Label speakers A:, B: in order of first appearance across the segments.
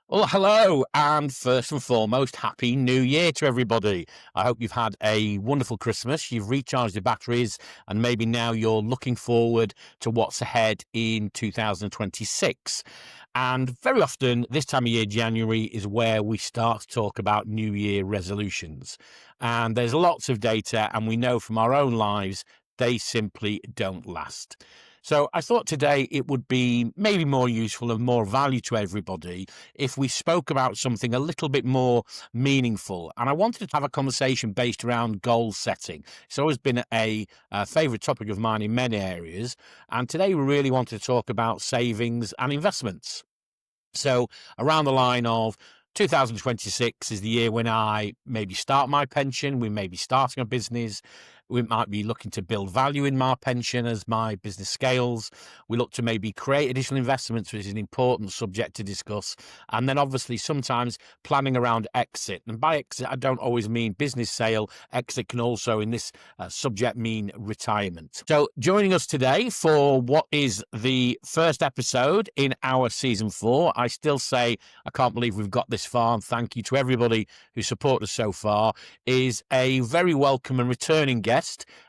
A: Well, hello, and first and foremost, Happy New Year to everybody. I hope you've had a wonderful Christmas, you've recharged your batteries, and maybe now you're looking forward to what's ahead in 2026. And very often, this time of year, January, is where we start to talk about New Year resolutions. And there's lots of data, and we know from our own lives, they simply don't last. So I thought today it would be maybe more useful and more value to everybody if we spoke about something a little bit more meaningful. And I wanted to have a conversation based around goal setting. It's always been a favourite topic of mine in many areas. And today we really wanted to talk about savings and investments. So around the line of 2026 is the year when I maybe start my pension. We may be starting a business. We might be looking to build value in my pension as my business scales. We look to maybe create additional investments, which is an important subject to discuss. And then obviously sometimes planning around exit. And by exit, I don't always mean business sale. Exit can also in this subject mean retirement. So joining us today for what is the first episode in our season 4, I still say I can't believe we've got this far, and thank you to everybody who supported us so far, is a very welcome and returning guest.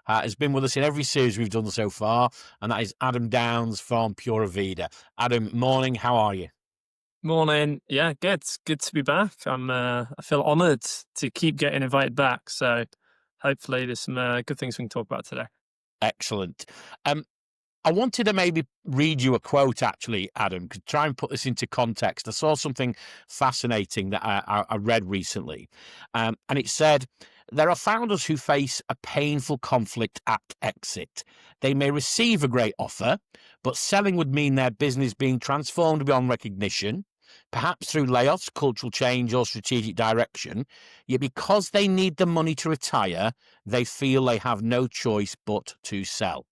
A: Has been with us in every series we've done so far, and that is Adam Downs from Pura Vida. Adam, morning, how are you?
B: Morning. Yeah, good. Good to be back. I feel honoured to keep getting invited back. So hopefully there's some good things we can talk about today.
A: Excellent. I wanted to maybe read you a quote, actually, Adam, to try and put this into context. I saw something fascinating that I read recently, and it said, there are founders who face a painful conflict at exit. They may receive a great offer, but selling would mean their business being transformed beyond recognition, perhaps through layoffs, cultural change, or strategic direction. Yet because they need the money to retire, they feel they have no choice but to sell.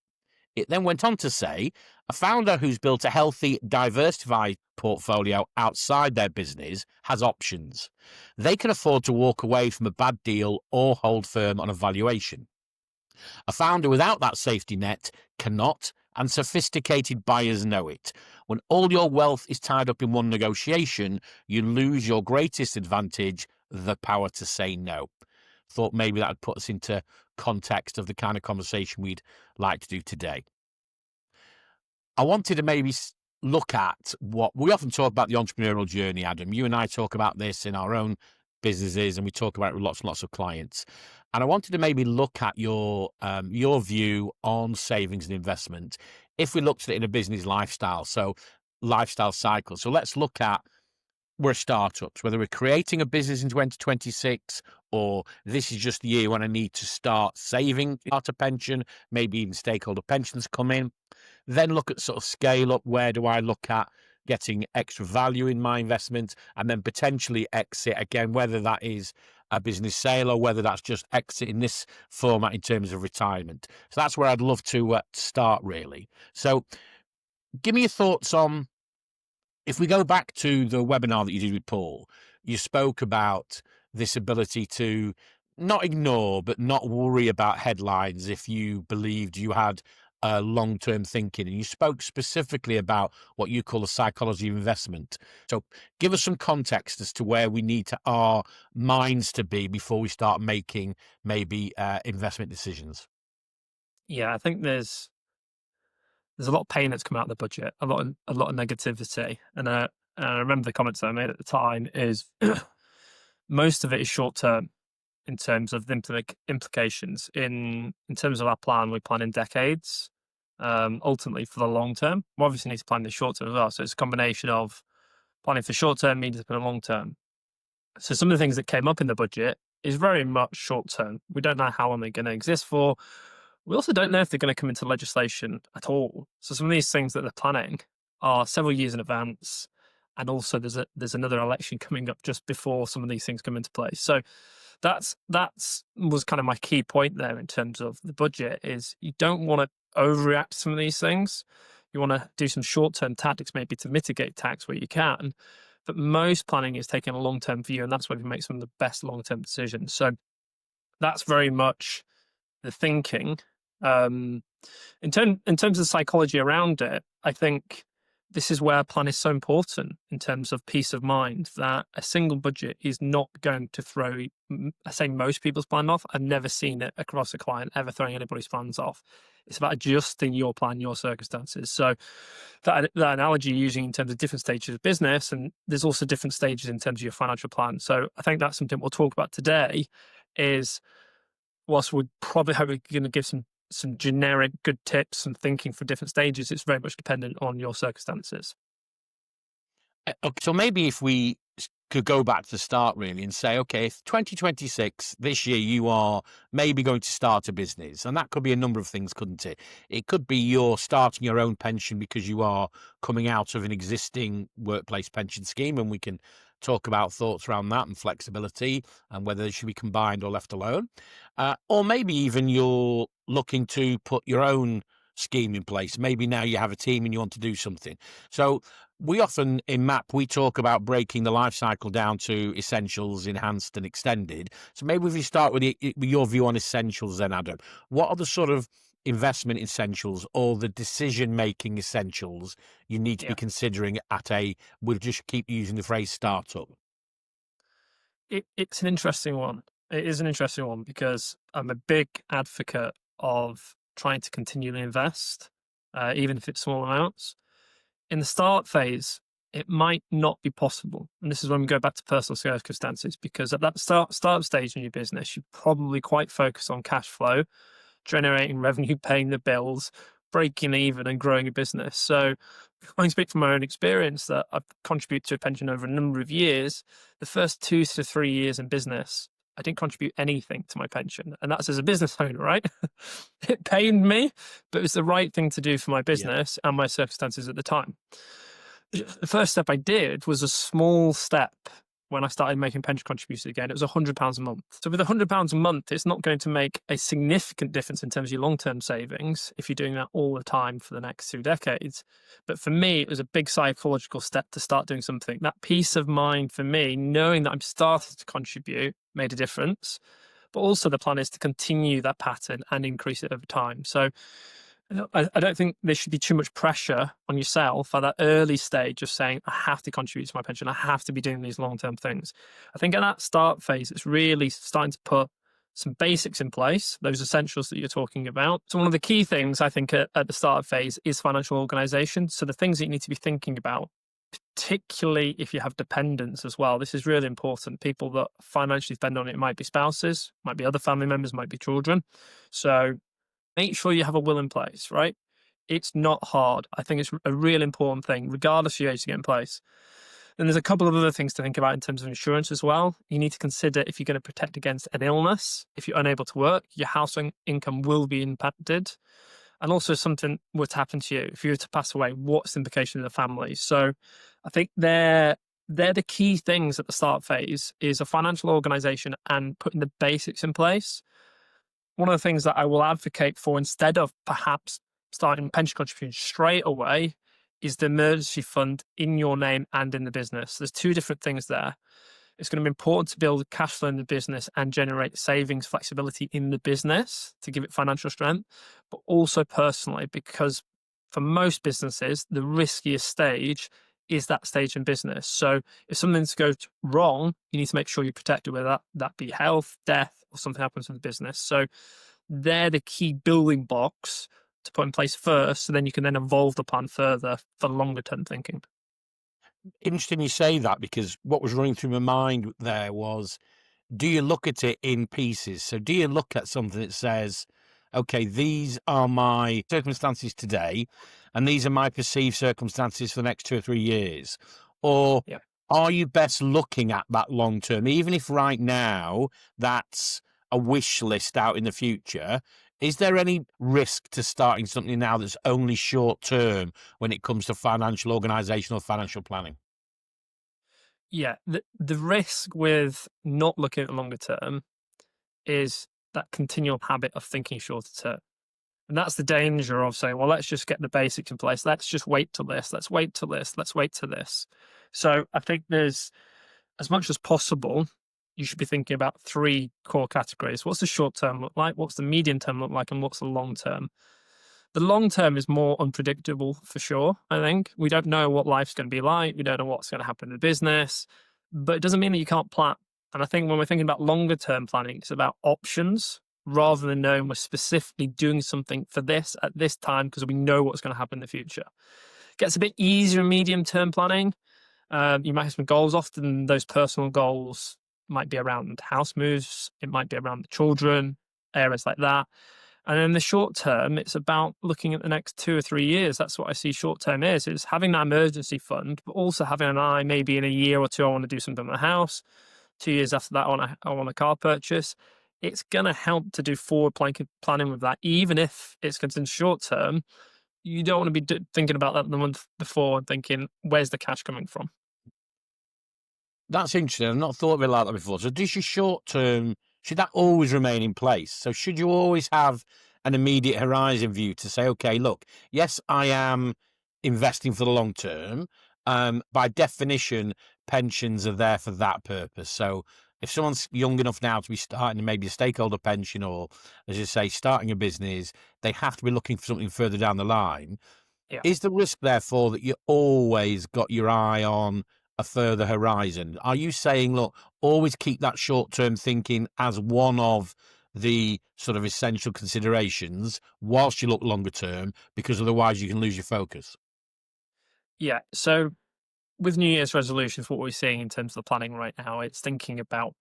A: It then went on to say, a founder who's built a healthy, diversified portfolio outside their business has options. They can afford to walk away from a bad deal or hold firm on a valuation. A founder without that safety net cannot, and sophisticated buyers know it. When all your wealth is tied up in one negotiation, you lose your greatest advantage, the power to say no. Thought maybe that would put us into context of the kind of conversation we'd like to do today. I wanted to maybe look at what we often talk about, the entrepreneurial journey, Adam. You and I talk about this in our own businesses, and we talk about it with lots and lots of clients. And I wanted to maybe look at your view on savings and investment if we looked at it in a business lifestyle, so lifestyle cycle. So let's look at, we're startups, whether we're creating a business in 2026 or this is just the year when I need to start saving, start a pension, maybe even stakeholder pensions come in. Then look at sort of scale up. Where do I look at getting extra value in my investment, and then potentially exit again, whether that is a business sale or whether that's just exit in this format in terms of retirement. So that's where I'd love to start, really. So give me your thoughts on, if we go back to the webinar that you did with Paul, you spoke about this ability to not ignore, but not worry about headlines if you believed you had long-term thinking. And you spoke specifically about what you call the psychology of investment. So give us some context as to where we need our minds to be before we start making maybe investment decisions.
B: Yeah, I think there's a lot of pain that's come out of the budget, a lot of negativity, and I remember the comments that I made at the time is most of it is short term in terms of the implications. In terms of our plan, we plan in decades. Ultimately, for the long term, we obviously need to plan the short term as well. So it's a combination of planning for short term, means for the long term. So some of the things that came up in the budget is very much short term. We don't know how long they're going to exist for. We also don't know if they're going to come into legislation at all. So some of these things that they're planning are several years in advance, and also there's another election coming up just before some of these things come into place. So that's was kind of my key point there in terms of the budget, is you don't want to overreact to some of these things. You want to do some short-term tactics maybe to mitigate tax where you can, but most planning is taking a long-term view, and that's where we make some of the best long-term decisions. So that's very much the thinking. In terms of psychology around it, I think this is where a plan is so important in terms of peace of mind, that a single budget is not going to throw, I say most people's plan off. I've never seen it across a client ever throwing anybody's plans off. It's about adjusting your plan, your circumstances. So that analogy you're using in terms of different stages of business, and there's also different stages in terms of your financial plan. So I think that's something we'll talk about today is, whilst we're probably hopefully going to give some generic good tips and thinking for different stages, it's very much dependent on your circumstances.
A: Okay, so maybe if we could go back to the start really and say, okay, if 2026, this year, you are maybe going to start a business, and that could be a number of things, couldn't it? It could be you're starting your own pension because you are coming out of an existing workplace pension scheme, and we can talk about thoughts around that and flexibility and whether they should be combined or left alone. Or maybe even you're looking to put your own scheme in place. Maybe now you have a team and you want to do something. So we often in MAP, we talk about breaking the life cycle down to essentials, enhanced and extended. So maybe if you start with your view on essentials then, Adam, what are the sort of investment essentials or the decision-making essentials you need to be
B: Yeah.
A: considering we'll just keep using the phrase startup?
B: It's an interesting one. It is an interesting one because I'm a big advocate of trying to continually invest, even if it's small amounts. In the start phase, it might not be possible. And this is when we go back to personal circumstances, because at that start stage in your business, you're probably quite focused on cash flow, generating revenue, paying the bills, breaking even, and growing a business. So I can speak from my own experience that I've contributed to a pension over a number of years. The first 2 to 3 years in business, I didn't contribute anything to my pension. And that's as a business owner, right? It pained me, but it was the right thing to do for my
A: Yeah.
B: business and my circumstances at the time. The first step I did was a small step when I started making pension contributions again. It was £100 a month. So with £100 a month, it's not going to make a significant difference in terms of your long-term savings if you're doing that all the time for the next 2 decades. But for me, it was a big psychological step to start doing something. That peace of mind for me, knowing that I'm starting to contribute, made a difference. But also the plan is to continue that pattern and increase it over time. So I don't think there should be too much pressure on yourself at that early stage of saying, I have to contribute to my pension. I have to be doing these long-term things. I think at that start phase, it's really starting to put some basics in place, those essentials that you're talking about. So one of the key things I think at the start phase is financial organization. So the things that you need to be thinking about, particularly if you have dependents as well. This is really important. People that financially depend on it might be spouses, might be other family members, might be children. So make sure you have a will in place, right? It's not hard. I think it's a real important thing, regardless of your age, to get in place. Then there's a couple of other things to think about in terms of insurance as well. You need to consider if you're going to protect against an illness. If you're unable to work, your household income will be impacted. And also something were to happen to you, if you were to pass away, what's the implication of the family? So I think they're the key things at the start phase, is a financial organization and putting the basics in place. One of the things that I will advocate for, instead of perhaps starting pension contributions straight away, is the emergency fund in your name and in the business. There's two different things there. It's going to be important to build cash flow in the business and generate savings flexibility in the business to give it financial strength, but also personally, because for most businesses, the riskiest stage is that stage in business. So if something goes wrong, you need to make sure you're protected, whether that be health, death, or something happens in the business. So they're the key building blocks to put in place first, so then you can then evolve the plan further for longer term thinking.
A: Interesting you say that, because what was running through my mind there was, do you look at it in pieces? So do you look at something that says, okay, these are my circumstances today, and these are my perceived circumstances for the next 2 or 3 years? Or
B: Yeah.
A: are you best looking at that long term, even if right now that's a wish list out in the future? Is there any risk to starting something now that's only short term when it comes to financial organization or financial planning?
B: Yeah. The risk with not looking at the longer term is that continual habit of thinking shorter term. And that's the danger of saying, well, let's just get the basics in place. Let's just wait till this. Let's wait till this. Let's wait till this. So I think there's, as much as possible, you should be thinking about three core categories. What's the short term look like? What's the medium term look like? And what's the long term? The long term is more unpredictable for sure. I think we don't know what life's going to be like. We don't know what's going to happen in the business, but it doesn't mean that you can't plan. And I think when we're thinking about longer term planning, it's about options rather than knowing we're specifically doing something for this at this time because we know what's going to happen in the future. It gets a bit easier in medium term planning. You might have some goals. Often those personal goals might be around house moves. It might be around the children, areas like that. And in the short term, it's about looking at the next 2 or 3 years. That's what I see short term is having that emergency fund, but also having an eye maybe in a year or two, I want to do something in the house. 2 years after that, I want a car purchase. It's going to help to do forward planning with that, even if it's considered short term. You don't want to be thinking about that the month before and thinking, where's the cash coming from?
A: That's interesting. I've not thought of it like that before. So does your short term, should that always remain in place? So should you always have an immediate horizon view to say, okay, look, yes, I am investing for the long term. By definition, pensions are there for that purpose. So if someone's young enough now to be starting maybe a stakeholder pension or, as you say, starting a business, they have to be looking for something further down the line.
B: Yeah.
A: Is the risk, therefore, that you always got your eye on a further horizon? Are you saying, look, always keep that short-term thinking as one of the sort of essential considerations whilst you look longer term, because otherwise you can lose your focus?
B: Yeah. So with New Year's resolutions, what we're seeing in terms of the planning right now, it's thinking about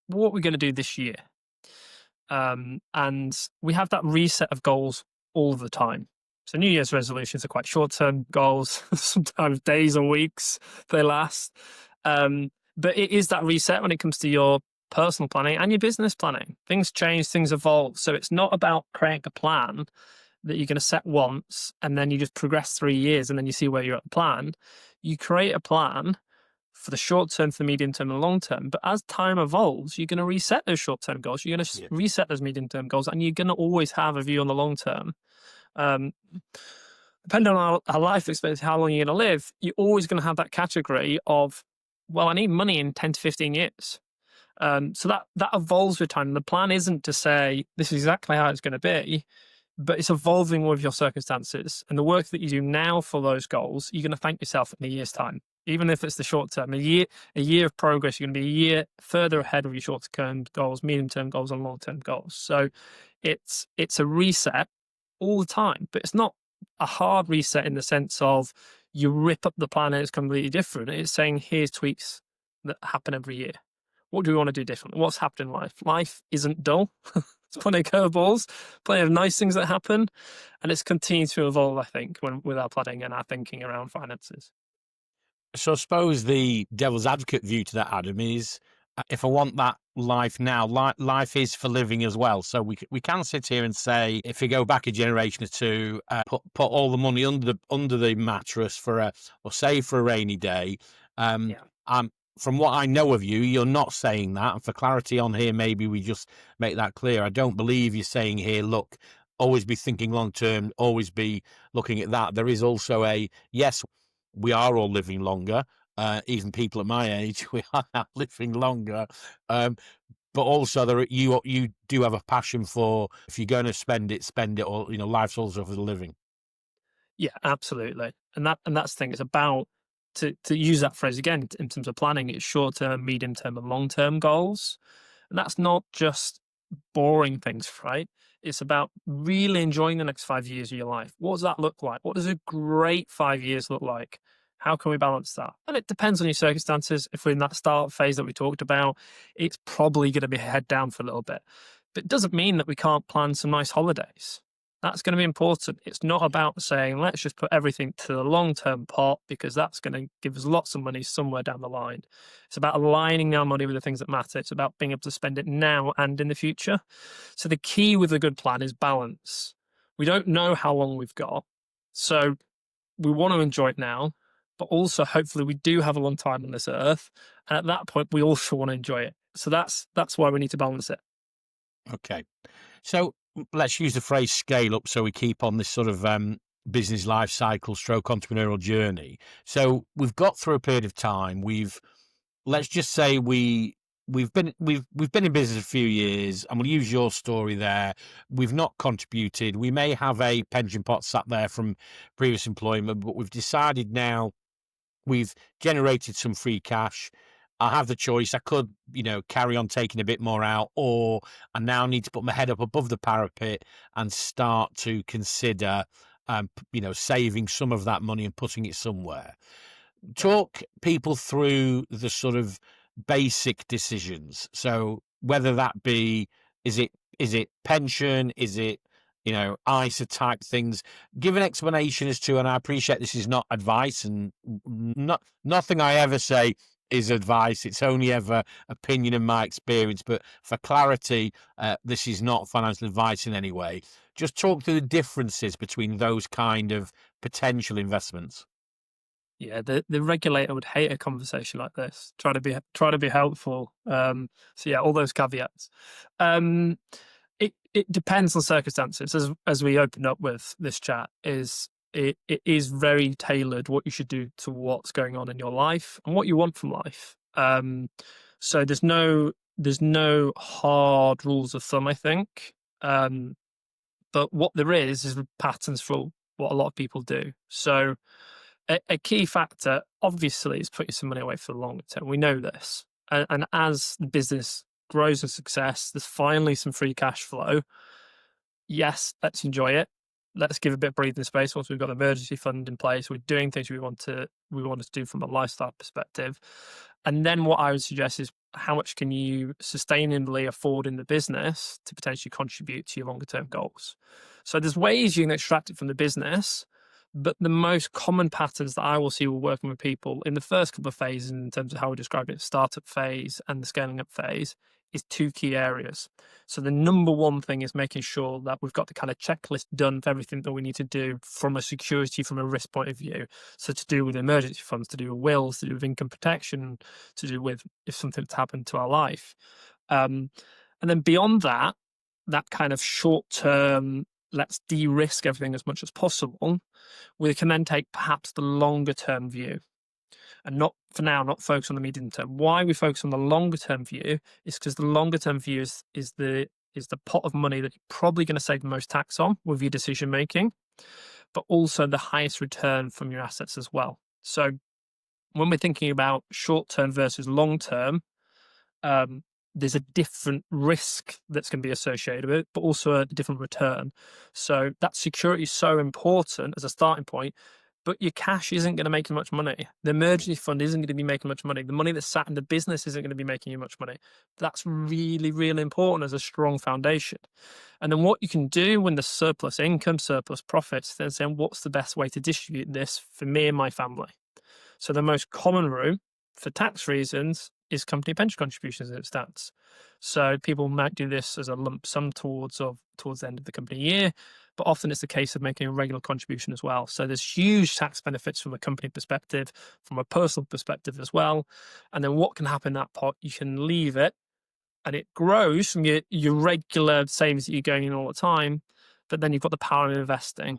B: what we're going to do this year. And we have that reset of goals all the time. So New Year's resolutions are quite short-term goals, sometimes days or weeks they last. But it is that reset when it comes to your personal planning and your business planning. Things change, things evolve. So it's not about creating a plan that you're going to set once and then you just progress 3 years and then you see where you're at the plan. You create a plan for the short term, for the medium term, and the long term. But as time evolves, you're going to reset those short term goals. You're going to reset those medium term goals, and you're going to always have a view on the long term. Um, Depending on our life expectancy, how long you're going to live, you're always going to have that category of, well, I need money in 10 to 15 years. So that evolves with time. The plan isn't to say this is exactly how it's going to be, but it's evolving with your circumstances. And the work that you do now for those goals, you're going to thank yourself in a year's time. Even if it's the short term, a year of progress, you're going to be a year further ahead of your short term goals, medium term goals, and long term goals. So it's a reset all the time, but it's not a hard reset in the sense of you rip up the plan and it's completely different. It's saying here's tweaks that happen every year. What do we want to do differently? What's happened in life? Life isn't dull. It's plenty of curveballs, plenty of nice things that happen, and it's continued to evolve, I think, with our planning and our thinking around finances.
A: So I suppose the devil's advocate view to that, Adam, is if I want that life now, life is for living as well. So we can sit here and say, if we go back a generation or two, put all the money under the mattress or save for a rainy day.
B: Yeah.
A: From what I know of you, you're not saying that. And for clarity on here, maybe we just make that clear. I don't believe you're saying here, look, always be thinking long term, always be looking at that. There is also yes, we are all living longer. Even people at my age, we are now living longer. But also, you do have a passion for, if you're going to spend it, or life's also for the living.
B: Yeah, absolutely. And that's the thing. It's about to use that phrase again in terms of planning. It's short term, medium term, and long term goals. And that's not just boring things, right? It's about really enjoying the next 5 years of your life. What does that look like? What does a great 5 years look like? How can we balance that? And it depends on your circumstances. If we're in that start phase that we talked about, it's probably going to be head down for a little bit. But it doesn't mean that we can't plan some nice holidays. That's going to be important. It's not about saying, let's just put everything to the long term pot because that's going to give us lots of money somewhere down the line. It's about aligning our money with the things that matter. It's about being able to spend it now and in the future. So the key with a good plan is balance. We don't know how long we've got. So we want to enjoy it now, but also hopefully we do have a long time on this earth. And at that point, we also want to enjoy it. So that's why we need to balance it.
A: Okay. So let's use the phrase scale up so we keep on this sort of business life cycle stroke entrepreneurial journey. So we've got through a period of time. Let's just say we we've been in business a few years, and we'll use your story there. We've not contributed. We may have a pension pot sat there from previous employment, but we've decided now we've generated some free cash. I have the choice. I could, carry on taking a bit more out, or I now need to put my head up above the parapet and start to consider, saving some of that money and putting it somewhere.
B: Yeah.
A: Talk people through the sort of basic decisions. So whether that be, is it pension, is it ISA type things? Give an explanation as to, and I appreciate this is not advice, and nothing I ever say is advice. It's only ever opinion and my experience. But for clarity, this is not financial advice in any way. Just talk through the differences between those kind of potential investments.
B: Yeah, the regulator would hate a conversation like this. Try to be helpful. So yeah, all those caveats. It depends on circumstances. As we opened up with this chat, it is very tailored what you should do to what's going on in your life and what you want from life. So there's no hard rules of thumb, I think. But what there is patterns for what a lot of people do. So a key factor, obviously, is putting some money away for the longer term. We know this. And as the business grows in success, there's finally some free cash flow. Yes, let's enjoy it. Let's give a bit of breathing space once we've got an emergency fund in place. We're doing things we want to do from a lifestyle perspective. And then what I would suggest is how much can you sustainably afford in the business to potentially contribute to your longer term goals. So there's ways you can extract it from the business, but the most common patterns that I will see when working with people in the first couple of phases, in terms of how we describe it, startup phase and the scaling up phase, is two key areas. So the number one thing is making sure that we've got the kind of checklist done for everything that we need to do from a security, from a risk point of view. So to do with emergency funds, to do with wills, to do with income protection, to do with if something's happened to our life. And then beyond that, that kind of short term, let's de-risk everything as much as possible. We can then take perhaps the longer term view and not for now, not focus on the medium term. Why we focus on the longer term view is because the longer term view is the pot of money that you're probably going to save the most tax on with your decision making, but also the highest return from your assets as well. So when we're thinking about short term versus long term, there's a different risk that's going to be associated with it, but also a different return. So that security is so important as a starting point, but your cash isn't going to make you much money. The emergency fund isn't going to be making much money. The money that's sat in the business isn't going to be making you much money. That's really, really important as a strong foundation. And then what you can do when the surplus income, surplus profits, then saying, what's the best way to distribute this for me and my family? So the most common route for tax reasons is company pension contributions as it stands. So people might do this as a lump sum towards the end of the company year, but often it's the case of making a regular contribution as well. So there's huge tax benefits from a company perspective, from a personal perspective as well. And then what can happen in that pot? You can leave it and it grows from your regular savings that you're going in all the time, but then you've got the power of investing.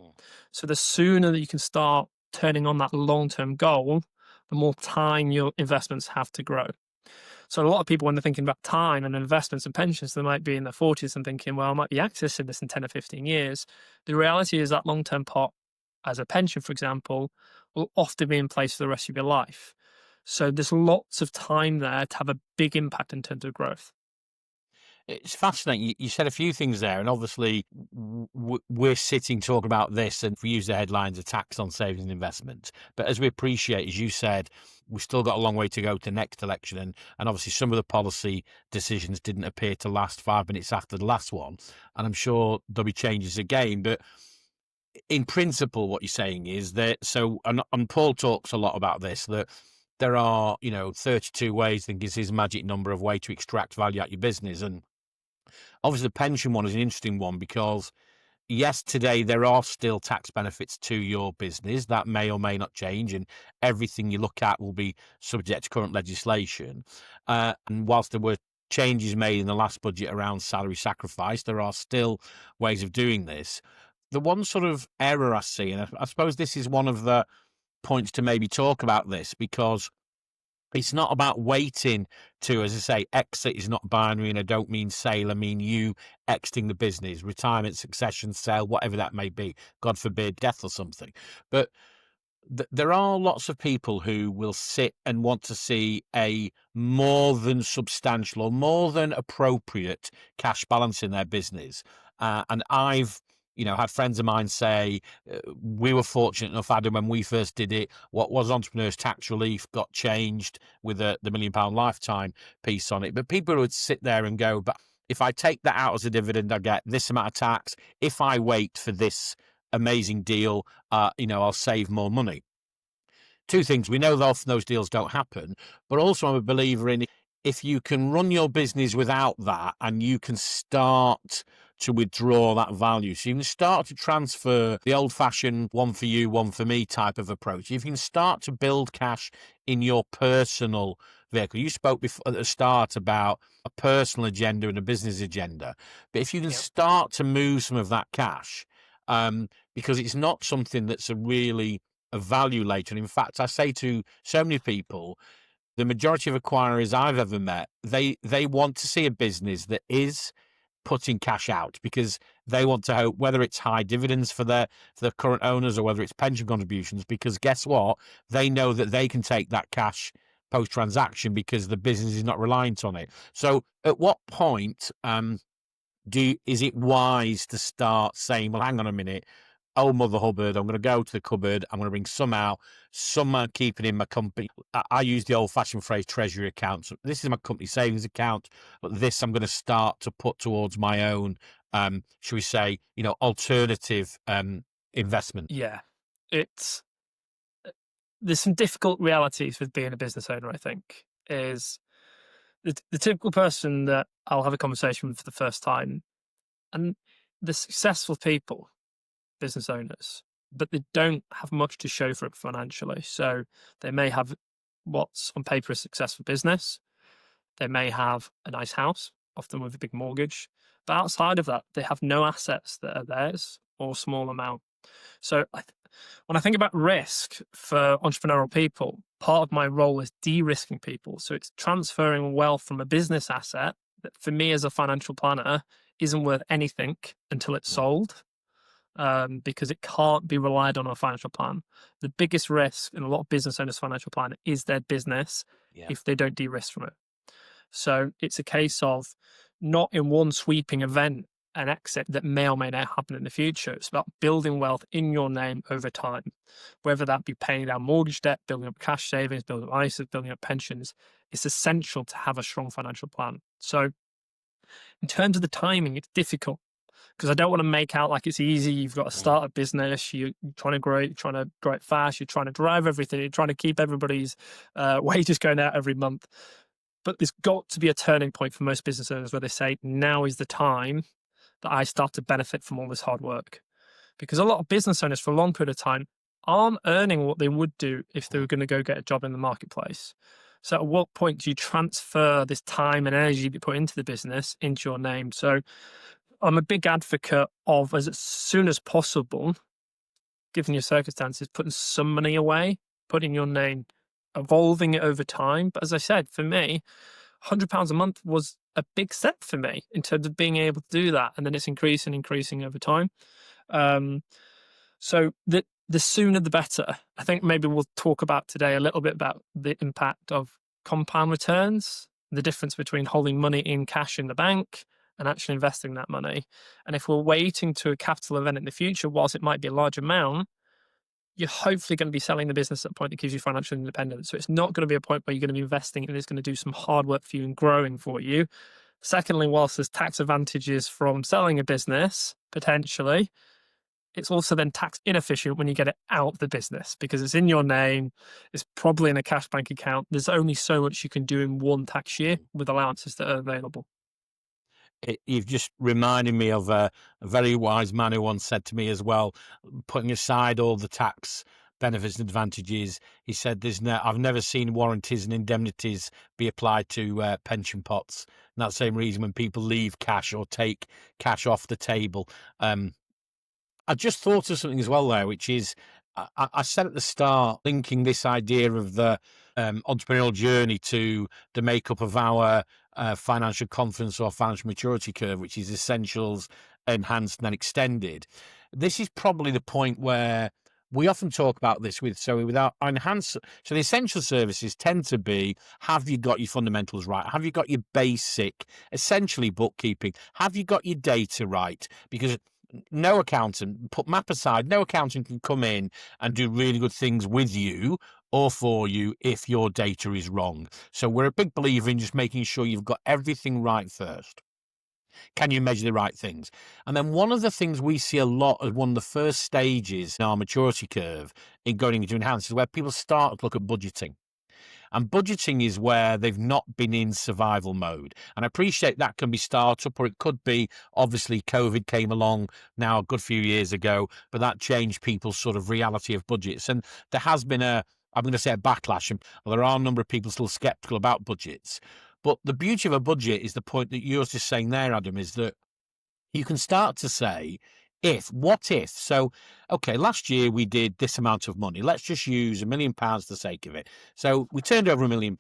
B: So the sooner that you can start turning on that long-term goal, the more time your investments have to grow. So a lot of people, when they're thinking about time and investments and pensions, they might be in their 40s and thinking, well, I might be accessing this in 10 or 15 years. The reality is that long-term pot, as a pension, for example, will often be in place for the rest of your life. So there's lots of time there to have a big impact in terms of growth.
A: It's fascinating. You said a few things there, and obviously we're sitting talking about this, and we use the headlines of tax on savings and investment. But as we appreciate, as you said, we've still got a long way to go to next election, and obviously some of the policy decisions didn't appear to last 5 minutes after the last one, and I'm sure there'll be changes again. But in principle, what you're saying is that and Paul talks a lot about this, that there are 32 ways, I think is his magic number of way to extract value out your business. And obviously, the pension one is an interesting one because, yes, today there are still tax benefits to your business. That may or may not change, and everything you look at will be subject to current legislation. And whilst there were changes made in the last budget around salary sacrifice, there are still ways of doing this. The one sort of error I see, and I suppose this is one of the points to maybe talk about this, because It's not about waiting to, as I say, exit is not binary, and I don't mean sale. I mean you exiting the business, retirement, succession, sale, whatever that may be. God forbid, death or something. But there are lots of people who will sit and want to see a more than substantial or more than appropriate cash balance in their business. And I've, had friends of mine say, we were fortunate enough, Adam, when we first did it, what was entrepreneurs tax relief got changed with the £1 million lifetime piece on it. But people would sit there and go, but if I take that out as a dividend, I get this amount of tax. If I wait for this amazing deal, I'll save more money. Two things. We know that often those deals don't happen, but also I'm a believer in, if you can run your business without that and you can start to withdraw that value. So you can start to transfer the old fashioned one for you, one for me type of approach. If you can start to build cash in your personal vehicle. You spoke before at the start about a personal agenda and a business agenda. But if you can
B: Yep.
A: start to move some of that cash, because it's not something that's a value later. And in fact, I say to so many people, the majority of acquirers I've ever met, they want to see a business that is putting cash out, because they want to hope, whether it's high dividends for their current owners or whether it's pension contributions, because guess what? They know that they can take that cash post transaction because the business is not reliant on it. So at what point is it wise to start saying, well, hang on a minute, oh, Mother Hubbard, I'm going to go to the cupboard, I'm going to bring some out, some I'm keeping in my company. I use the old-fashioned phrase treasury account. So this is my company savings account, but this I'm going to start to put towards my own, shall we say, alternative investment.
B: Yeah, it's there's some difficult realities with being a business owner. I think is the typical person that I'll have a conversation with for the first time, and the successful people, business owners, but they don't have much to show for it financially. So they may have what's on paper a successful business. They may have a nice house, often with a big mortgage. But outside of that, they have no assets that are theirs or a small amount. So when I think about risk for entrepreneurial people, part of my role is de-risking people. So it's transferring wealth from a business asset that for me as a financial planner isn't worth anything until it's sold, because it can't be relied on a financial plan. The biggest risk in a lot of business owners' financial plan is their business
A: Yeah.
B: if they don't de-risk from it. So it's a case of not in one sweeping event an exit that may or may not happen in the future. It's about building wealth in your name over time, whether that be paying down mortgage debt, building up cash savings, building up ISAs, building up pensions. It's essential to have a strong financial plan. So in terms of the timing, it's difficult because I don't want to make out like it's easy. You've got to start a business, you're trying to grow it, you're trying to grow it fast, you're trying to drive everything, you're trying to keep everybody's wages going out every month. But there's got to be a turning point for most business owners where they say, now is the time that I start to benefit from all this hard work. Because a lot of business owners for a long period of time aren't earning what they would do if they were going to go get a job in the marketplace. So at what point do you transfer this time and energy you put into the business into your name? So I'm a big advocate of, as soon as possible, given your circumstances, putting some money away, putting your name, evolving it over time. But as I said, for me, £100 a month was a big step for me in terms of being able to do that. And then it's increasing over time. So the sooner the better. I think maybe we'll talk about today a little bit about the impact of compound returns, the difference between holding money in cash in the bank and actually investing that money. And if we're waiting to a capital event in the future, whilst it might be a large amount, you're hopefully going to be selling the business at a point that gives you financial independence. So it's not going to be a point where you're going to be investing and it's going to do some hard work for you and growing for you. Secondly, whilst there's tax advantages from selling a business, potentially, it's also then tax inefficient when you get it out of the business because it's in your name. It's probably in a cash bank account. There's only so much you can do in one tax year with allowances that are available.
A: You've just reminded me of a very wise man who once said to me as well, putting aside all the tax benefits and advantages, he said, I've never seen warranties and indemnities be applied to pension pots. And that same reason when people leave cash or take cash off the table. I just thought of something as well there, which is, I said at the start, linking this idea of the entrepreneurial journey to the makeup of our financial confidence or financial maturity curve, which is essentials, enhanced, and then extended. This is probably the point where we often talk about this with our enhanced. So the essential services tend to be: have you got your fundamentals right? Have you got your basic, essentially bookkeeping? Have you got your data right? Because no accountant, put map aside, no accountant can come in and do really good things with you or for you if your data is wrong. So we're a big believer in just making sure you've got everything right first. Can you measure the right things? And then one of the things we see a lot as one of the first stages in our maturity curve in going into enhanced is where people start to look at budgeting. And budgeting is where they've not been in survival mode. And I appreciate that can be startup, or it could be, obviously, COVID came along now a good few years ago, but that changed people's sort of reality of budgets. And there has been I'm going to say a backlash, and there are a number of people still skeptical about budgets. But the beauty of a budget is the point that you're just saying there, Adam, is that you can start to say, what if? So, okay, last year we did this amount of money. Let's just use £1 million for the sake of it. So we turned over £1 million.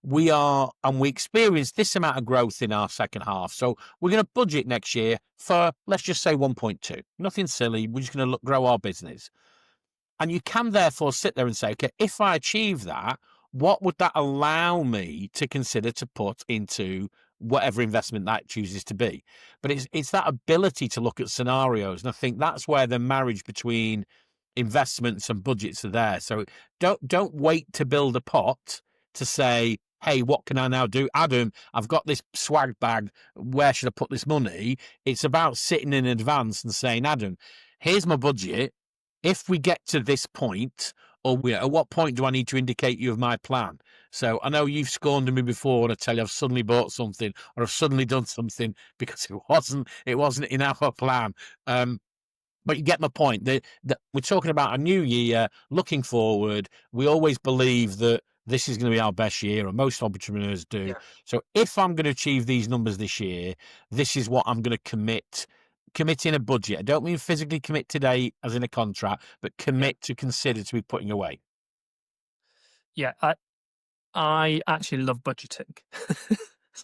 A: We experienced this amount of growth in our second half. So we're going to budget next year for, let's just say 1.2. Nothing silly. We're just going to grow our business. And you can therefore sit there and say, okay, if I achieve that, what would that allow me to consider to put into whatever investment that chooses to be? But it's that ability to look at scenarios. And I think that's where the marriage between investments and budgets are there. So don't wait to build a pot to say, hey, what can I now do? Adam, I've got this swag bag. Where should I put this money? It's about sitting in advance and saying, Adam, here's my budget. If we get to this point, at what point do I need to indicate you of my plan? So I know you've scorned me before and I tell you I've suddenly bought something or I've suddenly done something because it wasn't in our plan. But you get my point. We're talking about a new year, looking forward. We always believe that this is going to be our best year, and most entrepreneurs do.
B: Yeah.
A: So if I'm going to achieve these numbers this year, this is what I'm going to commit in a budget. I don't mean physically commit today as in a contract, but commit to consider to be putting away.
B: Yeah, I actually love budgeting.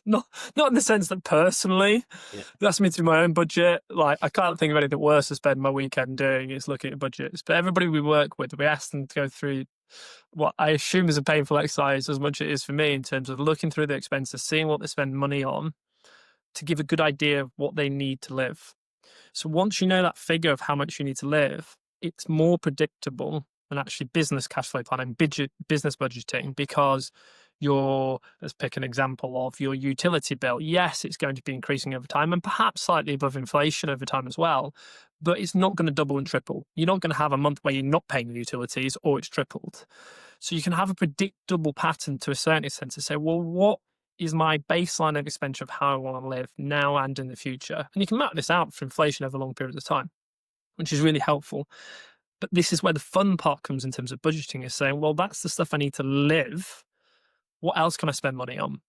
B: not in the sense that personally, that's me through my own budget. Like, I can't think of anything worse to spend my weekend doing is looking at budgets. But everybody we work with, we ask them to go through what I assume is a painful exercise as much as it is for me in terms of looking through the expenses, seeing what they spend money on to give a good idea of what they need to live. So once you know that figure of how much you need to live, it's more predictable than actually business cash flow planning, business budgeting, because let's pick an example of your utility bill. Yes, it's going to be increasing over time and perhaps slightly above inflation over time as well, but it's not going to double and triple. You're not going to have a month where you're not paying the utilities or it's tripled. So you can have a predictable pattern to a certain extent to say, well, what is my baseline of expenditure of how I want to live now and in the future? And you can map this out for inflation over long periods of time, which is really helpful. But this is where the fun part comes in terms of budgeting, is saying, well, that's the stuff I need to live. What else can I spend money on?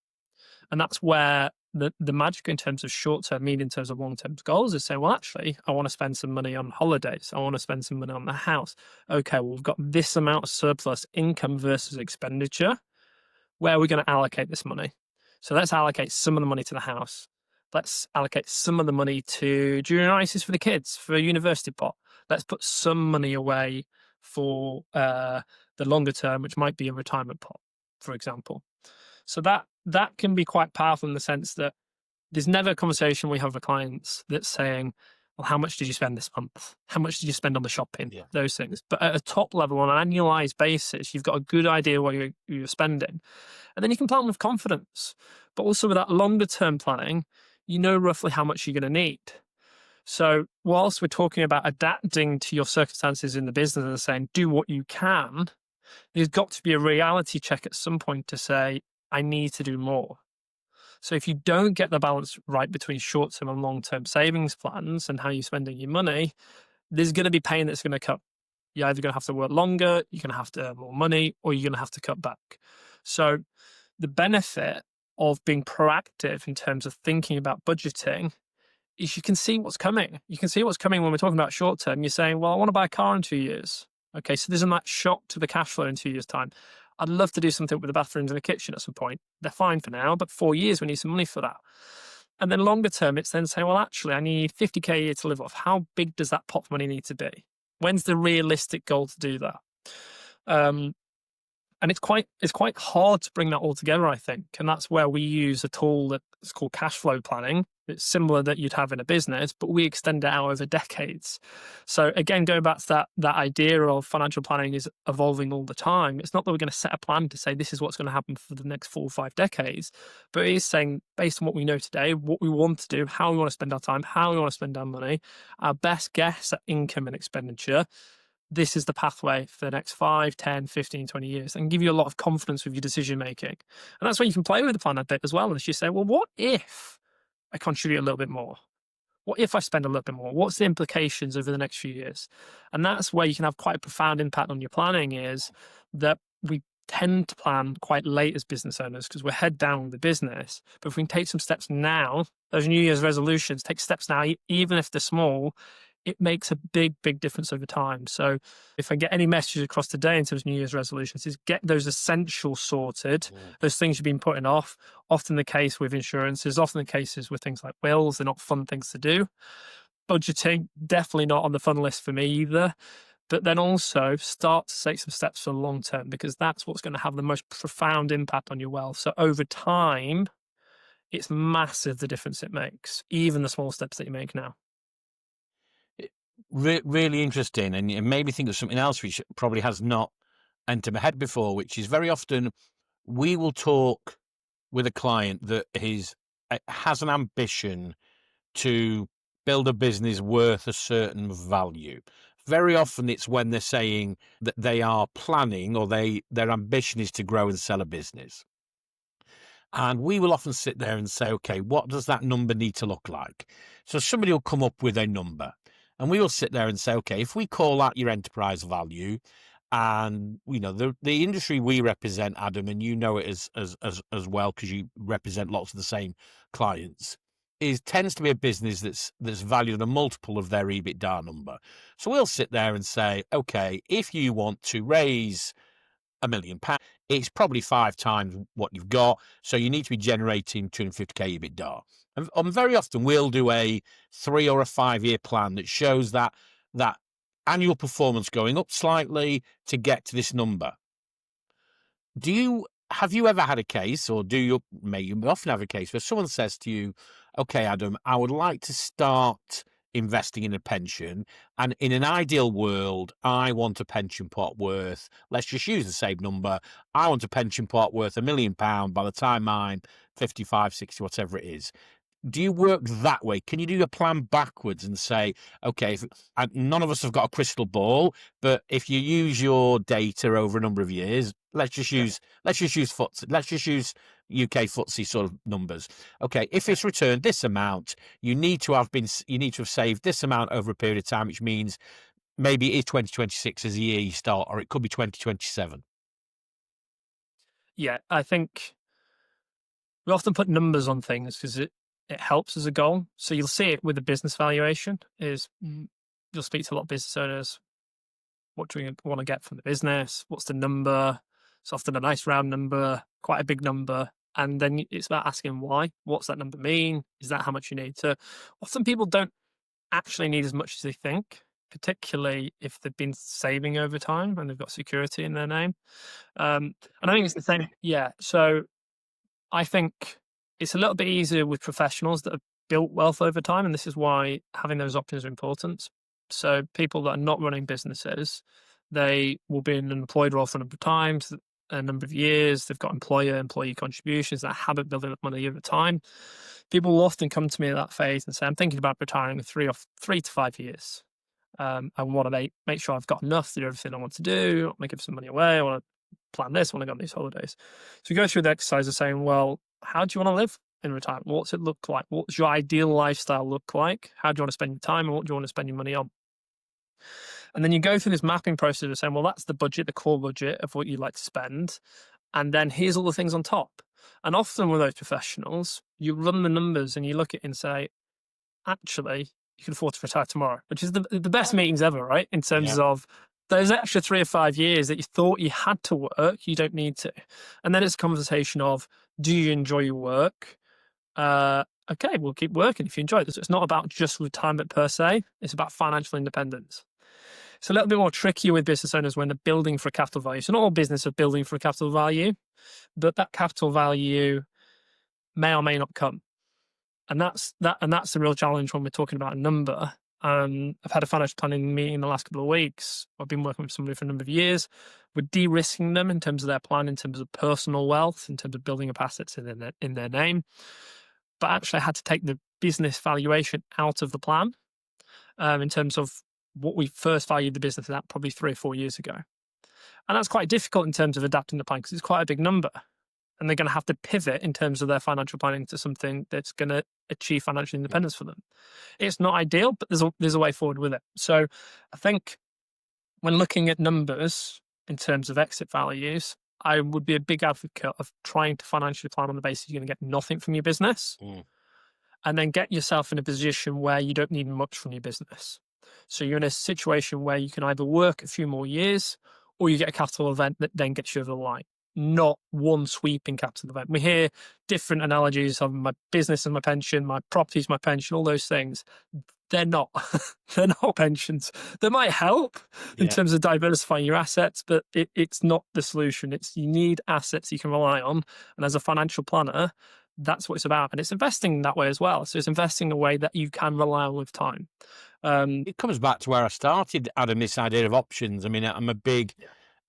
B: And that's where the magic in terms of short-term, medium terms of long-term goals is saying, well, actually, I want to spend some money on holidays. I want to spend some money on the house. Okay, well, we've got this amount of surplus income versus expenditure. Where are we going to allocate this money? So let's allocate some of the money to the house. Let's allocate some of the money to junior ISIS for the kids, for a university pot. Let's put some money away for the longer term, which might be a retirement pot, for example. So that can be quite powerful in the sense that there's never a conversation we have with clients that's saying, well, how much did you spend this month? How much did you spend on the shopping? Yeah. Those things. But at a top level, on an annualized basis, you've got a good idea what you're spending. And then you can plan with confidence. But also with that longer term planning, you know roughly how much you're going to need. So whilst we're talking about adapting to your circumstances in the business and saying, do what you can, there's got to be a reality check at some point to say, I need to do more. So if you don't get the balance right between short-term and long-term savings plans and how you're spending your money, there's going to be pain that's going to come. You're either going to have to work longer, you're going to have to earn more money, or you're going to have to cut back. So the benefit of being proactive in terms of thinking about budgeting is you can see what's coming. You can see what's coming when we're talking about short-term. You're saying, well, I want to buy a car in 2 years. Okay, so there's not that shock to the cash flow in 2 years' time. I'd love to do something with the bathrooms and the kitchen at some point. They're fine for now, but 4 years, we need some money for that. And then longer term, it's then saying, well, actually, I need 50K a year to live off. How big does that pot of money need to be? When's the realistic goal to do that? Um, and it's quite hard to bring that all together, I think. And that's where we use a tool that's called cash flow planning. It's similar that you'd have in a business, but we extend it out over decades. So again, going back to that idea of financial planning is evolving all the time. It's not that we're going to set a plan to say this is what's going to happen for the next 4 or 5 decades, but it is saying based on what we know today, what we want to do, how we want to spend our time, how we want to spend our money, our best guess at income and expenditure. This is the pathway for the next 5, 10, 15, 20 years, and give you a lot of confidence with your decision making. And that's where you can play with the plan a bit as well. And you say, well, what if I contribute a little bit more? What if I spend a little bit more? What's the implications over the next few years? And that's where you can have quite a profound impact on your planning, is that we tend to plan quite late as business owners because we're head down with the business. But if we can take some steps now, those New Year's resolutions, take steps now, even if they're small, it makes a big, big difference over time. So if I get any messages across today in terms of New Year's resolutions, is get those essentials sorted, those things you've been putting off. Often the case with insurances, often the cases with things like wills, they're not fun things to do. Budgeting, definitely not on the fun list for me either. But then also start to take some steps for the long term, because that's what's going to have the most profound impact on your wealth. So over time, it's massive the difference it makes, even the small steps that you make now.
A: Really interesting, and it made me think of something else which probably has not entered my head before, which is very often we will talk with a client that has an ambition to build a business worth a certain value. Very often it's when they're saying that they are planning, or their ambition is to grow and sell a business. And we will often sit there and say, okay, what does that number need to look like? So somebody will come up with a number, and we will sit there and say, okay, if we call that your enterprise value, and the industry we represent, Adam, and you know it as well because you represent lots of the same clients, tends to be a business that's valued at a multiple of their EBITDA number. So we'll sit there and say, okay, if you want to raise £1 million, it's probably 5 times what you've got. So you need to be generating 250k EBITDA. And very often we'll do a 3 or a 5 year plan that shows that annual performance going up slightly to get to this number. Have you ever had a case, or may you often have a case where someone says to you, okay, Adam, I would like to start investing in a pension, and in an ideal world, I want a pension pot worth, let's just use the same number, I want a pension pot worth £1 million by the time I'm 55, 60, whatever it is. Do you work that way? Can you do a plan backwards and say, okay, none of us have got a crystal ball, but if you use your data over a number of years, let's just use FTSE, let's just use UK FTSE sort of numbers. Okay, if it's returned this amount, you need to have saved this amount over a period of time, which means maybe it is 2026 as the year you start, or it could be 2027.
B: Yeah, I think we often put numbers on things because it helps as a goal. So you'll see it with the business valuation is you'll speak to a lot of business owners. What do we want to get from the business? What's the number? It's often a nice round number, quite a big number. And then it's about asking why. What's that number mean? Is that how much you need? So often people don't actually need as much as they think, particularly if they've been saving over time and they've got security in their name. And I think it's the same. Yeah. So I think it's a little bit easier with professionals that have built wealth over time. And this is why having those options are important. So people that are not running businesses, they will be in an employed role for a number of times, a number of years. They've got employee contributions, that habit building up money over time. People will often come to me at that phase and say, I'm thinking about retiring in 3 to 5 years. I want to make sure I've got enough to do everything I want to do. I want to give some money away. I want to plan this. I want to go on these holidays. So we go through the exercise of saying, well, how do you want to live in retirement? What's it look like? What's your ideal lifestyle look like? How do you want to spend your time, and what do you want to spend your money on? And then you go through this mapping process of saying, well, that's the budget, the core budget of what you'd like to spend. And then here's all the things on top. And often with those professionals, you run the numbers and you look at it and say, actually, you can afford to retire tomorrow, which is the best meetings ever, right? In terms of those extra 3 or 5 years that you thought you had to work, you don't need to. And then it's a conversation of, do you enjoy your work? Okay, we'll keep working if you enjoy it. So it's not about just retirement per se. It's about financial independence. It's a little bit more trickier with business owners when they're building for a capital value. So not all business are building for a capital value, but that capital value may or may not come. And that's the real challenge when we're talking about a number. I've had a financial planning meeting in the last couple of weeks. I've been working with somebody for a number of years. We're de-risking them in terms of their plan, in terms of personal wealth, in terms of building up assets in their name. But actually, I had to take the business valuation out of the plan in terms of what we first valued the business at probably 3 or 4 years ago. And that's quite difficult in terms of adapting the plan because it's quite a big number. And they're going to have to pivot in terms of their financial planning to something that's going to achieve financial independence for them. It's not ideal, but there's a way forward with it. So I think when looking at numbers in terms of exit values, I would be a big advocate of trying to financially plan on the basis you're going to get nothing from your business and then get yourself in a position where you don't need much from your business. So you're in a situation where you can either work a few more years or you get a capital event that then gets you over the line, not one sweeping capital event. We hear different analogies of my business and my pension, my properties, my pension, all those things. They're not. They're not pensions. They might help in terms of diversifying your assets, but it's not the solution. You need assets you can rely on. And as a financial planner, that's what it's about. And it's investing that way as well. So it's investing in a way that you can rely on with time.
A: It comes back to where I started, Adam, this idea of options. I mean, I'm a big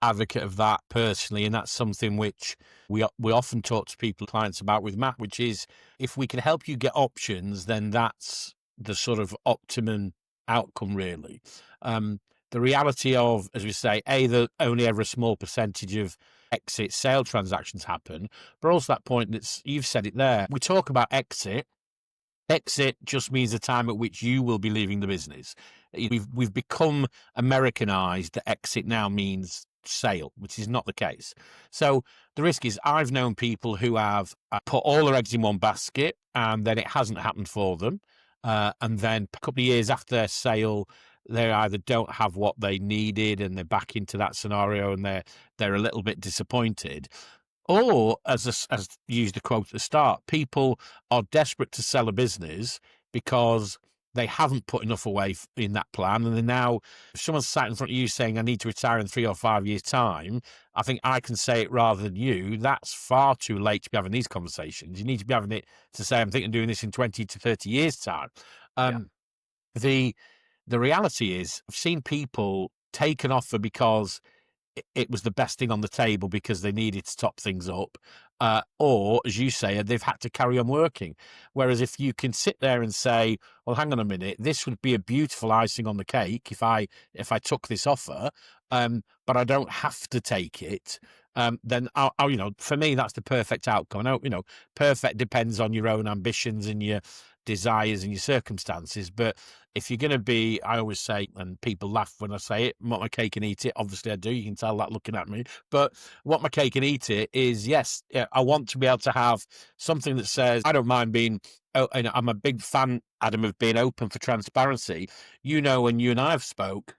A: advocate of that personally, and that's something which we often talk to people, clients about with Matt, which is if we can help you get options, then that's the sort of optimum outcome, really. The reality of, as we say, that only ever a small percentage of exit sale transactions happen, but also that point that's, you've said it there. We talk about exit. Exit just means the time at which you will be leaving the business. We've become Americanized that exit now means sale, which is not the case. So the risk is I've known people who have put all their eggs in one basket and then it hasn't happened for them. And then a couple of years after their sale, they either don't have what they needed and they're back into that scenario and they're a little bit disappointed. Or, as you used the quote at the start, people are desperate to sell a business because they haven't put enough away in that plan. And then now, if someone's sat in front of you saying, I need to retire in 3 or 5 years' time, I think I can say it rather than you. That's far too late to be having these conversations. You need to be having it to say, I'm thinking of doing this in 20 to 30 years' time. The reality is, I've seen people take an offer because it was the best thing on the table because they needed to top things up. Or, as you say, they've had to carry on working. Whereas if you can sit there and say, well, hang on a minute, this would be a beautiful icing on the cake if I took this offer, but I don't have to take it, then, for me, that's the perfect outcome. I know, perfect depends on your own ambitions and your desires and your circumstances. But if you're going to be, I always say, and people laugh when I say it, want my cake and eat it. Obviously I do. You can tell that looking at me. But want my cake and eat it is, yes, I want to be able to have something that says, I don't mind being, and I'm a big fan, Adam, of being open for transparency. When you and I have spoke,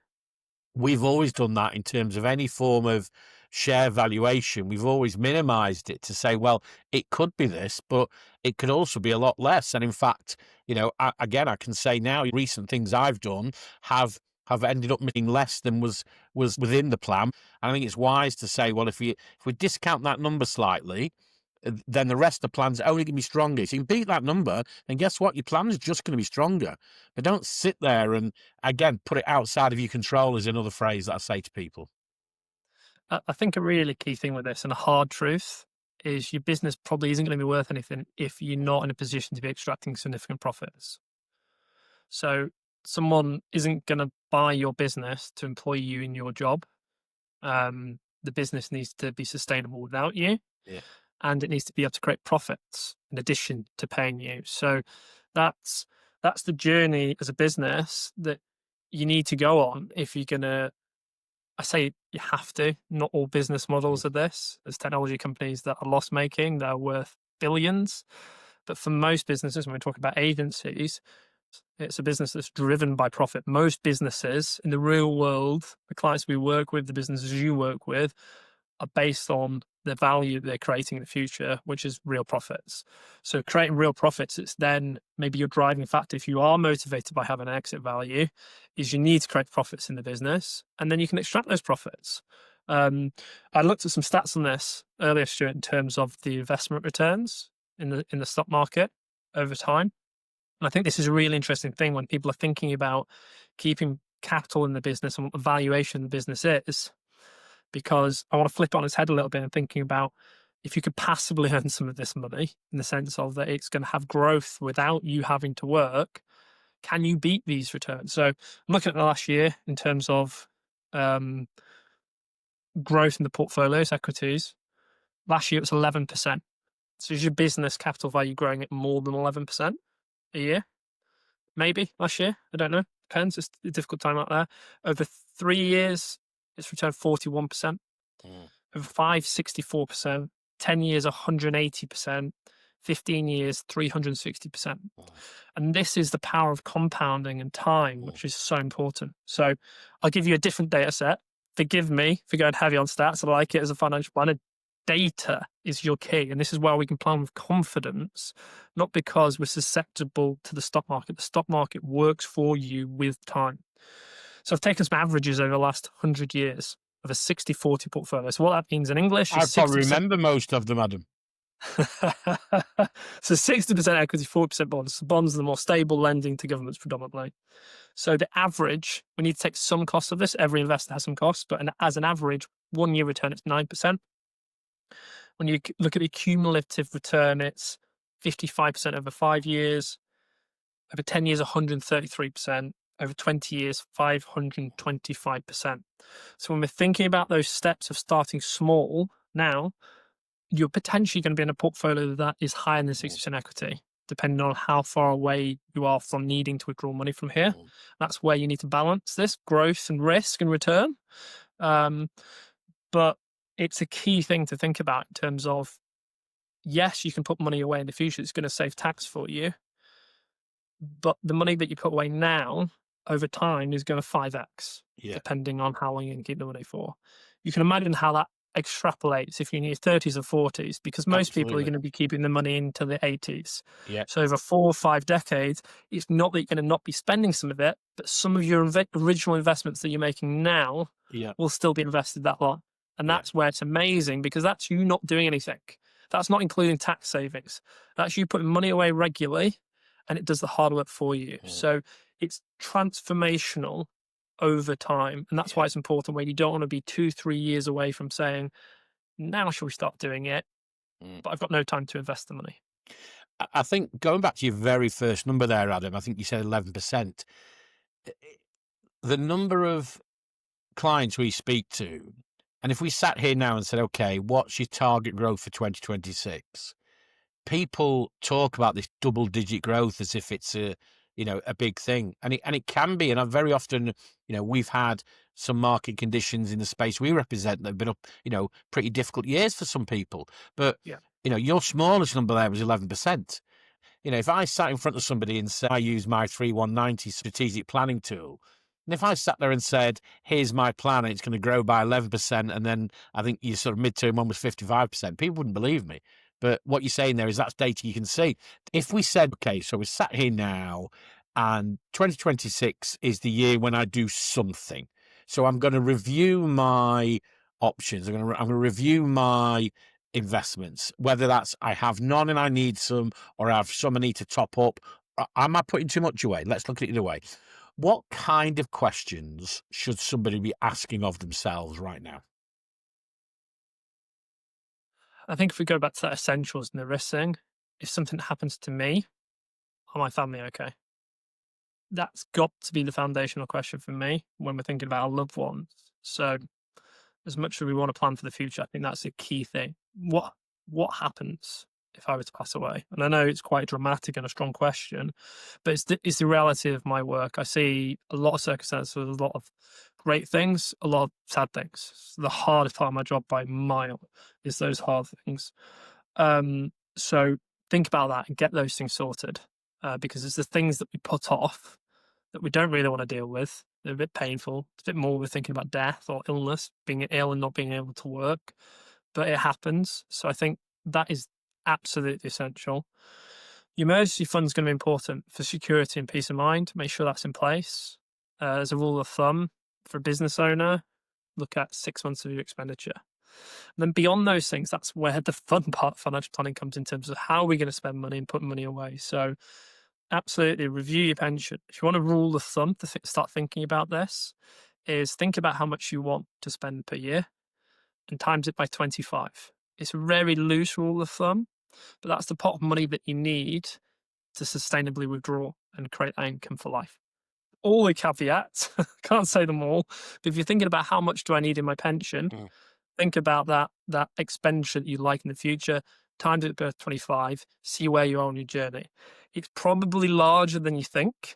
A: we've always done that in terms of any form of share valuation. We've always minimized it to say, well, it could be this, but it could also be a lot less. And in fact, I can say now, recent things I've done have ended up making less than was within the plan. And I think it's wise to say, well, if we discount that number slightly, then the rest of the plan's only going to be stronger. So you can beat that number, and guess what? Your plan is just going to be stronger. But don't sit there and, again, put it outside of your control is another phrase that I say to people.
B: I think a really key thing with this and a hard truth is your business probably isn't going to be worth anything if you're not in a position to be extracting significant profits. So someone isn't going to buy your business to employ you in your job. The business needs to be sustainable without you.
A: Yeah.
B: And it needs to be able to create profits in addition to paying you. So that's the journey as a business that you need to go on if you're going to, I say you have to. Not all business models are this. There's technology companies that are loss making, that are worth billions. But for most businesses, when we talk about agencies, It's a business that's driven by profit. Most businesses in the real world, the clients we work with, the businesses you work with, are based on the value they're creating in the future, which is real profits. So creating real profits, it's then maybe your driving factor. If you are motivated by having an exit value, is you need to create profits in the business, and then you can extract those profits. I looked at some stats on this earlier, Stuart, in terms of the investment returns in the stock market over time. And I think this is a really interesting thing when people are thinking about keeping capital in the business and what the valuation of the business is, because I want to flip it on its head a little bit and thinking about if you could passively earn some of this money in the sense of that it's going to have growth without you having to work, can you beat these returns? So I'm looking at the last year in terms of growth in the portfolios, equities. Last year it was 11%. So is your business capital value growing at more than 11% a year? Maybe last year. I don't know. Depends. It's a difficult time out there. Over 3 years, it's returned 41%.
A: Mm.
B: Over 5, 64%. 10 years, 180%. 15 years, 360%.
A: Mm.
B: And this is the power of compounding and time,
A: Mm.
B: which is so important. So I'll give you a different data set. Forgive me for going heavy on stats. I like it as a financial planner. Data is your key. And this is where we can plan with confidence, not because we're susceptible to the stock market. The stock market works for you with time. So I've taken some averages over the last 100 years of a 60-40 portfolio. So what that means in English
A: I
B: is
A: probably
B: 60%.
A: remember most of them, Adam.
B: So 60% equity, 40% bonds. Bonds are the more stable lending to governments predominantly. So the average, we need to take some cost of this. Every investor has some costs, but as an average, 1 year return, it's 9%. When you look at the cumulative return, it's 55% over 5 years. Over 10 years, 133%. Over 20 years, 525%. So when we're thinking about those steps of starting small now, you're potentially going to be in a portfolio that is higher than 60% equity, depending on how far away you are from needing to withdraw money from here. That's where you need to balance this growth and risk and return. But it's a key thing to think about in terms of, yes, you can put money away in the future. It's going to save tax for you. But the money that you put away now over time is going to 5x, depending on how long you can keep the money for. You can imagine how that extrapolates if you're in your 30s or 40s, because most people are going to be keeping the money into the 80s. So over 4 or 5 decades, it's not that you're going to not be spending some of it, but some of your original investments that you're making now will still be invested that lot. And that's where it's amazing, because that's you not doing anything. That's not including tax savings. That's you putting money away regularly, and it does the hard work for you. So it's transformational over time. And that's why it's important, where you don't want to be 2-3 years away from saying, now shall we start doing it? But I've got no time to invest the money.
A: I think going back to your very first number there, Adam, I think you said 11%. The number of clients we speak to, and if we sat here now and said, okay, what's your target growth for 2026? People talk about this double-digit growth as if it's a big thing, and it can be. And I've very often, we've had some market conditions in the space we represent that have been up, pretty difficult years for some people. But your smallest number there was 11%. If I sat in front of somebody and said I use my 3190 strategic planning tool, and if I sat there and said, here's my plan, and it's going to grow by 11%, and then I think your sort of midterm one was 55%, people wouldn't believe me. But what you're saying there is that's data you can see. If we said, okay, so we're sat here now, and 2026 is the year when I do something. So I'm going to review my options. I'm going to review my investments, whether that's I have none and I need some, or I have some I need to top up. Am I putting too much away? Let's look at it either way. What kind of questions should somebody be asking of themselves right now?
B: I think if we go back to that essentials and the risk thing, if something happens to me, are my family okay? That's got to be the foundational question for me when we're thinking about our loved ones. So as much as we want to plan for the future, I think that's a key thing. What happens if I were to pass away? And I know it's quite dramatic and a strong question, but it's the reality of my work. I see a lot of circumstances with a lot of great things, a lot of sad things. The hardest part of my job by mile is those hard things. So think about that and get those things sorted. because it's the things that we put off that we don't really want to deal with. They're a bit painful. It's a bit more we're thinking about death or illness, being ill and not being able to work, but it happens. So I think that is absolutely essential. Your emergency fund is going to be important for security and peace of mind. Make sure that's in place. As a rule of thumb, for a business owner, look at 6 months of your expenditure. And then beyond those things, that's where the fun part of financial planning comes in terms of how are we going to spend money and put money away. So absolutely review your pension. If you want a rule of thumb to start thinking about this, is think about how much you want to spend per year and times it by 25. It's a very loose rule of thumb, but that's the pot of money that you need to sustainably withdraw and create income for life. All the caveats, can't say them all, but if you're thinking about how much do I need in my pension, think about that expenditure that you like in the future, times it by 25, see where you are on your journey. It's probably larger than you think,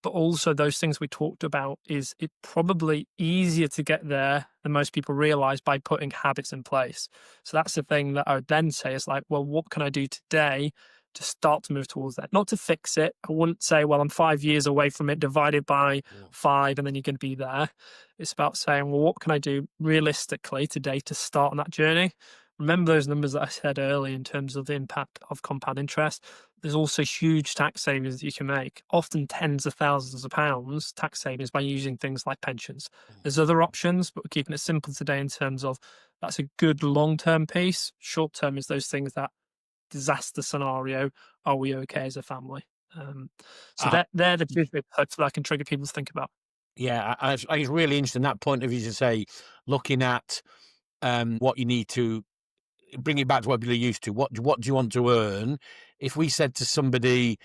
B: but also those things we talked about is it probably easier to get there than most people realize by putting habits in place. So that's the thing that I would then say is like, well, what can I do today to start to move towards that? Not to fix it. I wouldn't say, well, I'm 5 years away from it, divided by 5, and then you're going to be there. It's about saying, well, what can I do realistically today to start on that journey? Remember those numbers that I said earlier in terms of the impact of compound interest. There's also huge tax savings that you can make, often tens of thousands of pounds tax savings by using things like pensions. There's other options, but we're keeping it simple today in terms of that's a good long-term piece. Short-term is those things that disaster scenario, are we okay as a family? So
A: Uh,
B: they're the two things hopefully I can trigger people to think about.
A: yeah, I think it's really interesting that point of view to say, looking at what you need to bring it back to what people are used to. What do you want to earn? If we said to somebody,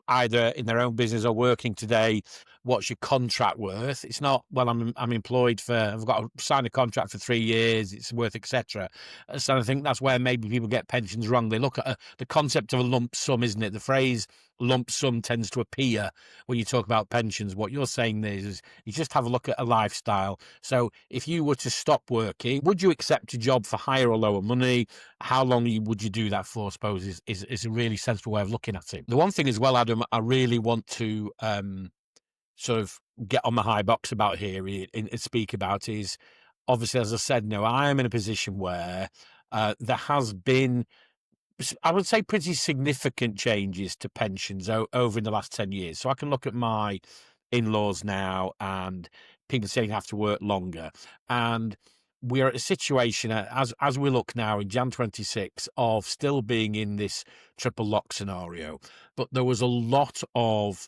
A: either in their own business or working today, what's your contract worth? It's not, well, I'm employed for, I've got to sign a contract for 3 years, it's worth, etc. So I think that's where maybe people get pensions wrong. They look at the concept of a lump sum, isn't it? The phrase lump sum tends to appear when you talk about pensions. What you're saying is you just have a look at a lifestyle. So if you were to stop working, would you accept a job for higher or lower money? How long would you do that for, I suppose, is a really sensible way of looking at it. The one thing as well, Adam, I really want to sort of get on the high box about here and speak about is, obviously, as I said, no, I am in a position where there has been, I would say, pretty significant changes to pensions over in the last 10 years. So I can look at my in-laws now and people saying have to work longer. And we're at a situation, as we look now in Jan 26, of still being in this triple lock scenario. But there was a lot of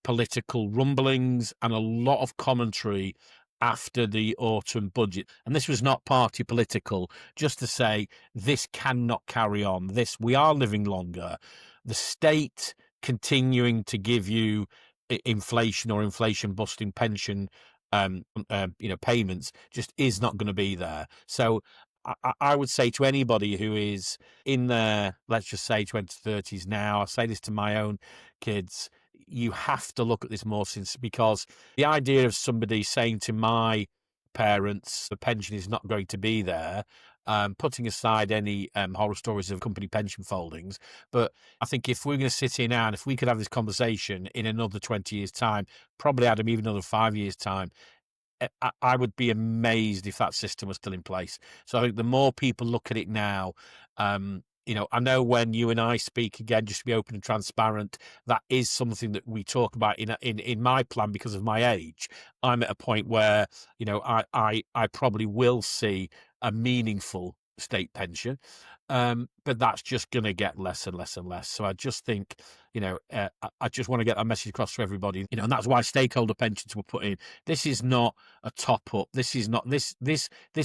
A: political rumblings and a lot of commentary after the autumn budget. And this was not party political, just to say this cannot carry on. We are living longer. The state continuing to give you inflation or inflation busting pension payments just is not going to be there. So I would say to anybody who is in their, let's just say, 20s, 30s now, I say this to my own kids, you have to look at this more, since because the idea of somebody saying to my parents the pension is not going to be there, putting aside any horror stories of company pension foldings, but I think if we're going to sit here now and if we could have this conversation in another 20 years' time, probably Adam, even another 5 years' time, I would be amazed if that system was still in place. So I think the more people look at it now, I know when you and I speak again, just to be open and transparent, that is something that we talk about in my plan because of my age. I'm at a point where, I probably will see a meaningful state pension, but that's just going to get less and less and less. So I just think, I just want to get that message across to everybody, and that's why stakeholder pensions were put in. This is not a top up. This is not this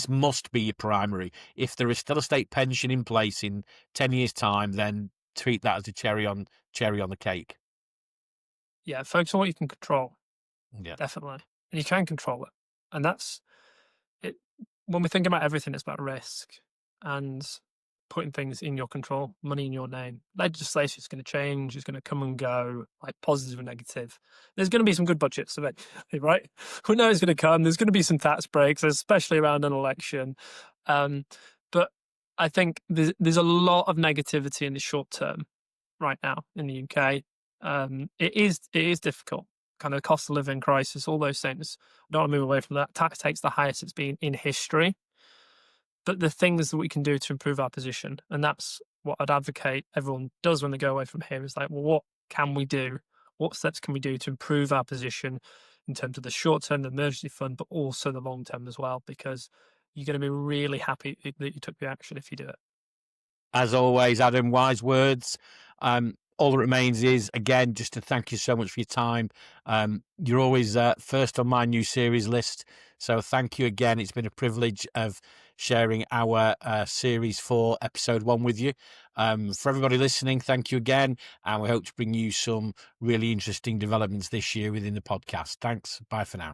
A: must be your primary. If there is still a state pension in place in 10 years' time, then treat that as a cherry on the cake.
B: Yeah, focus on what you can control,
A: Yeah.
B: definitely. And you can control it. And that's it. When we think about everything, it's about risk and putting things in your control, money in your name. Legislation is going to change, it's going to come and go, like positive and negative. There's going to be some good budgets eventually, right? We know it's going to come. There's going to be some tax breaks, especially around an election. But I think there's a lot of negativity in the short term right now in the UK. it is difficult. Kind of cost of living crisis, all those things. I don't want to move away from that. Tax take's the highest it's been in history. But the things that we can do to improve our position, and that's what I'd advocate everyone does when they go away from here, is like, well, what can we do? What steps can we do to improve our position in terms of the short term, the emergency fund, but also the long term as well? Because you're going to be really happy that you took the action if you do it.
A: As always, Adam, wise words. All that remains is, again, just to thank you so much for your time. You're always first on my new series list. So thank you again. It's been a privilege of sharing our series 4, episode 1 with you. For everybody listening, thank you again. And we hope to bring you some really interesting developments this year within the podcast. Thanks. Bye for now.